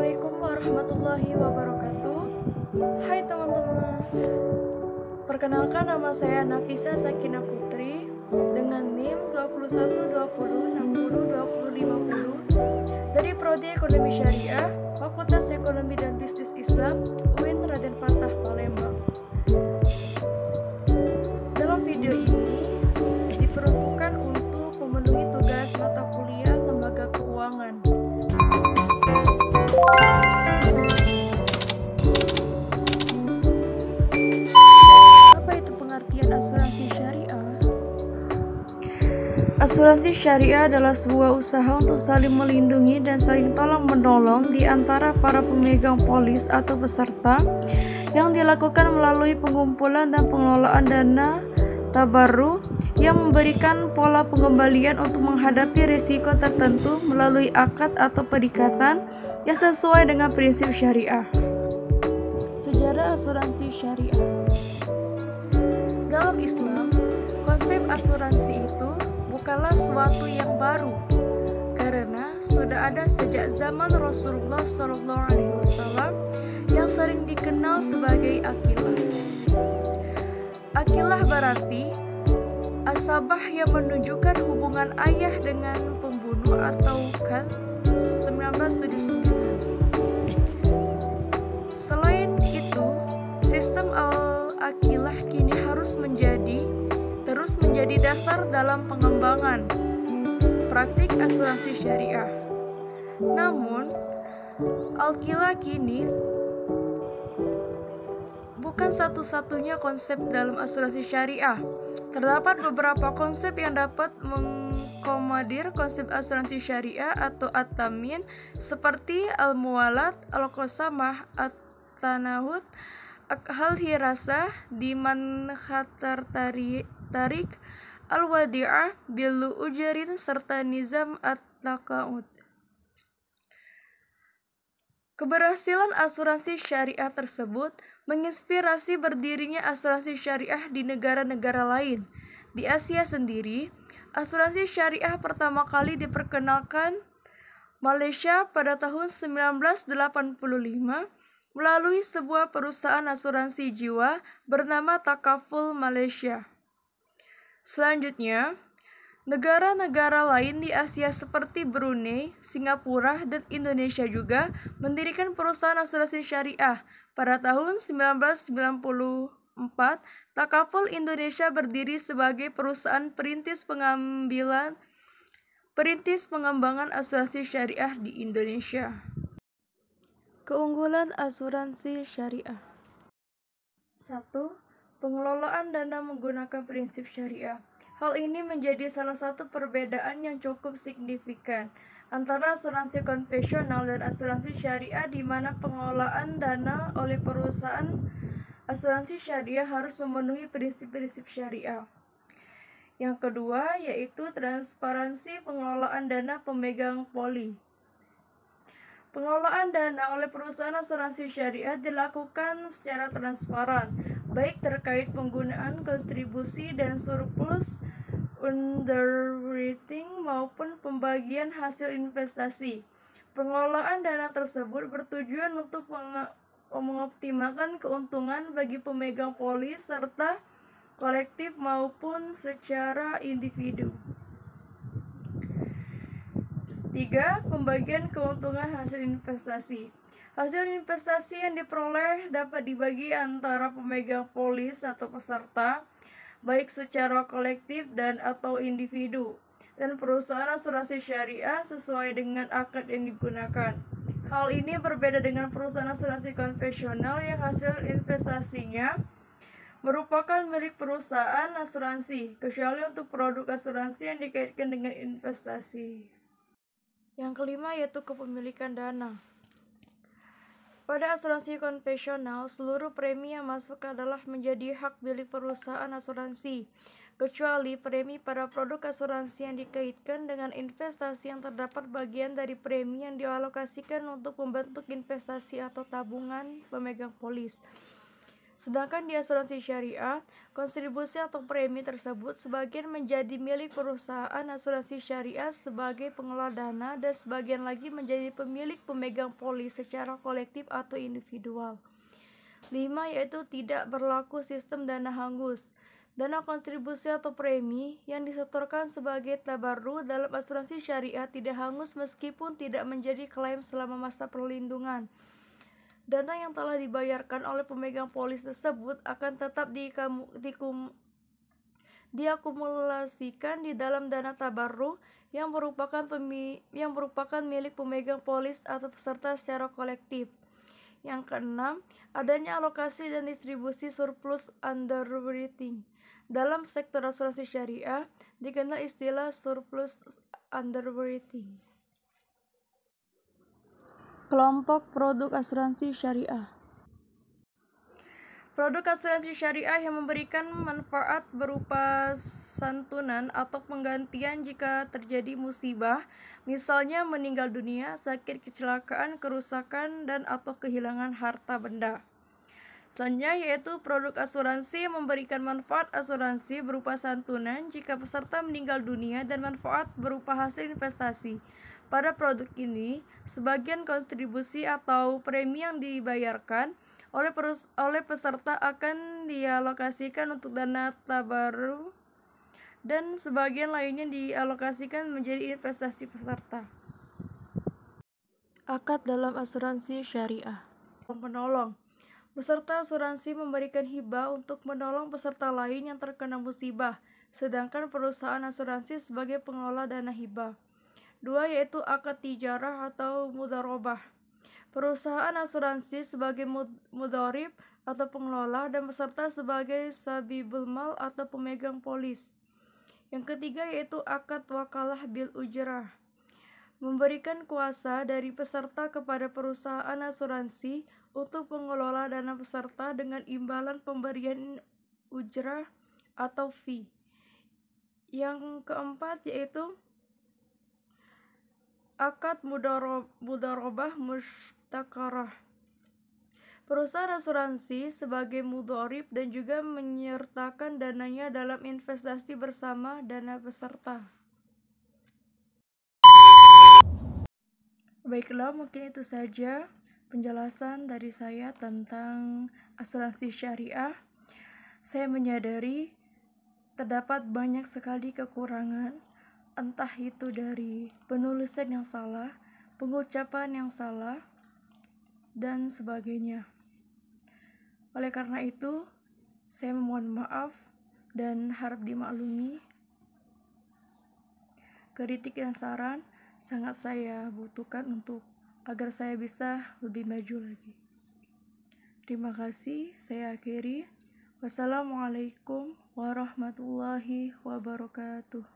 Assalamualaikum warahmatullahi wabarakatuh. Hai teman-teman. Perkenalkan, nama saya Nafisa Sakinah Putri dengan NIM 2120602050 dari Prodi Ekonomi Syariah, Fakultas Ekonomi dan Bisnis Islam, UIN Raden Fatah Palembang. Dalam video ini diperuntukkan untuk memenuhi tugas mata kuliah Lembaga Keuangan. Apa itu pengertian asuransi syariah? Asuransi syariah adalah sebuah usaha untuk saling melindungi dan saling tolong-menolong di antara para pemegang polis atau peserta yang dilakukan melalui pengumpulan dan pengelolaan dana tabarruk yang memberikan pola pengembalian untuk menghadapi risiko tertentu melalui akad atau perikatan yang sesuai dengan prinsip syariah. Sejarah asuransi syariah. Dalam Islam, konsep asuransi itu bukanlah suatu yang baru, karena sudah ada sejak zaman Rasulullah SAW yang sering dikenal sebagai akilah. Akilah berarti asabah yang menunjukkan hubungan ayah dengan pembunuh atau kan 1979. Selain itu, sistem al-akilah kini terus menjadi dasar dalam pengembangan praktik asuransi syariah. Namun, al-akilah kini bukan satu-satunya konsep dalam asuransi syariah. Terdapat beberapa konsep yang dapat mengakomodir konsep asuransi syariah atau at-tamin seperti al-muwalat, al-qasamah, at-tanahud, al-hirasah, diman khatar tarik, al-wadi'ah, bilu ujarin, serta nizam at-taqaud. Keberhasilan asuransi syariah tersebut menginspirasi berdirinya asuransi syariah di negara-negara lain. Di Asia sendiri, asuransi syariah pertama kali diperkenalkan Malaysia pada tahun 1985 melalui sebuah perusahaan asuransi jiwa bernama Takaful Malaysia. Selanjutnya, negara-negara lain di Asia seperti Brunei, Singapura, dan Indonesia juga mendirikan perusahaan asuransi syariah. Pada tahun 1994, Takaful Indonesia berdiri sebagai perusahaan perintis pengembangan asuransi syariah di Indonesia. Keunggulan asuransi syariah. 1. Pengelolaan dana menggunakan prinsip syariah. Hal ini menjadi salah satu perbedaan yang cukup signifikan antara asuransi konvensional dan asuransi syariah, di mana pengelolaan dana oleh perusahaan asuransi syariah harus memenuhi prinsip-prinsip syariah. Yang kedua yaitu transparansi pengelolaan dana pemegang polis. Pengelolaan dana oleh perusahaan asuransi syariah dilakukan secara transparan, baik terkait penggunaan kontribusi dan surplus, underwriting, maupun pembagian hasil investasi. Pengelolaan dana tersebut bertujuan untuk mengoptimalkan keuntungan bagi pemegang polis serta kolektif maupun secara individu. 3. Pembagian keuntungan hasil investasi. Hasil investasi yang diperoleh dapat dibagi antara pemegang polis atau peserta, baik secara kolektif dan atau individu, dan perusahaan asuransi syariah sesuai dengan akad yang digunakan. Hal ini berbeda dengan perusahaan asuransi konvensional yang hasil investasinya merupakan milik perusahaan asuransi, kecuali untuk produk asuransi yang dikaitkan dengan investasi. Yang kelima yaitu kepemilikan dana. Pada asuransi konvensional, seluruh premi yang masuk adalah menjadi hak milik perusahaan asuransi, kecuali premi pada produk asuransi yang dikaitkan dengan investasi yang terdapat bagian dari premi yang dialokasikan untuk membentuk investasi atau tabungan pemegang polis. Sedangkan di asuransi syariah, kontribusi atau premi tersebut sebagian menjadi milik perusahaan asuransi syariah sebagai pengelola dana dan sebagian lagi menjadi pemilik pemegang polis secara kolektif atau individual. 5. Yaitu tidak berlaku sistem dana hangus. Dana kontribusi atau premi yang disetorkan sebagai tabarru dalam asuransi syariah tidak hangus meskipun tidak menjadi klaim selama masa perlindungan. Dana yang telah dibayarkan oleh pemegang polis tersebut akan tetap diakumulasikan di dalam dana tabarru yang merupakan milik pemegang polis atau peserta secara kolektif. Yang keenam, adanya alokasi dan distribusi surplus underwriting. Dalam sektor asuransi syariah dikenal istilah surplus underwriting. Kelompok produk asuransi syariah. Produk asuransi syariah yang memberikan manfaat berupa santunan atau penggantian jika terjadi musibah, misalnya meninggal dunia, sakit, kecelakaan, kerusakan, dan atau kehilangan harta benda. Selanjutnya yaitu produk asuransi yang memberikan manfaat asuransi berupa santunan jika peserta meninggal dunia dan manfaat berupa hasil investasi. Pada produk ini, sebagian kontribusi atau premi yang dibayarkan oleh peserta akan dialokasikan untuk dana tabarru dan sebagian lainnya dialokasikan menjadi investasi peserta. Akad dalam asuransi syariah. Penolong. Peserta asuransi memberikan hibah untuk menolong peserta lain yang terkena musibah, sedangkan perusahaan asuransi sebagai pengelola dana hibah. 2. Yaitu akad tijarah atau mudharabah. Perusahaan asuransi sebagai mudharib atau pengelola dan peserta sebagai sabibul mal atau pemegang polis. Yang ketiga yaitu akad wakalah bil ujrah. Memberikan kuasa dari peserta kepada perusahaan asuransi untuk mengelola dana peserta dengan imbalan pemberian ujrah atau fee. Yang keempat yaitu akad mudharabah mustakarah. Perusahaan asuransi sebagai mudharib dan juga menyertakan dananya dalam investasi bersama dana peserta. Baiklah, mungkin itu saja penjelasan dari saya tentang asuransi syariah. Saya menyadari terdapat banyak sekali kekurangan, entah itu dari penulisan yang salah, pengucapan yang salah, dan sebagainya. Oleh karena itu, saya memohon maaf dan harap dimaklumi. Kritik dan saran sangat saya butuhkan agar saya bisa lebih maju lagi. Terima kasih, saya akhiri. Wassalamualaikum warahmatullahi wabarakatuh.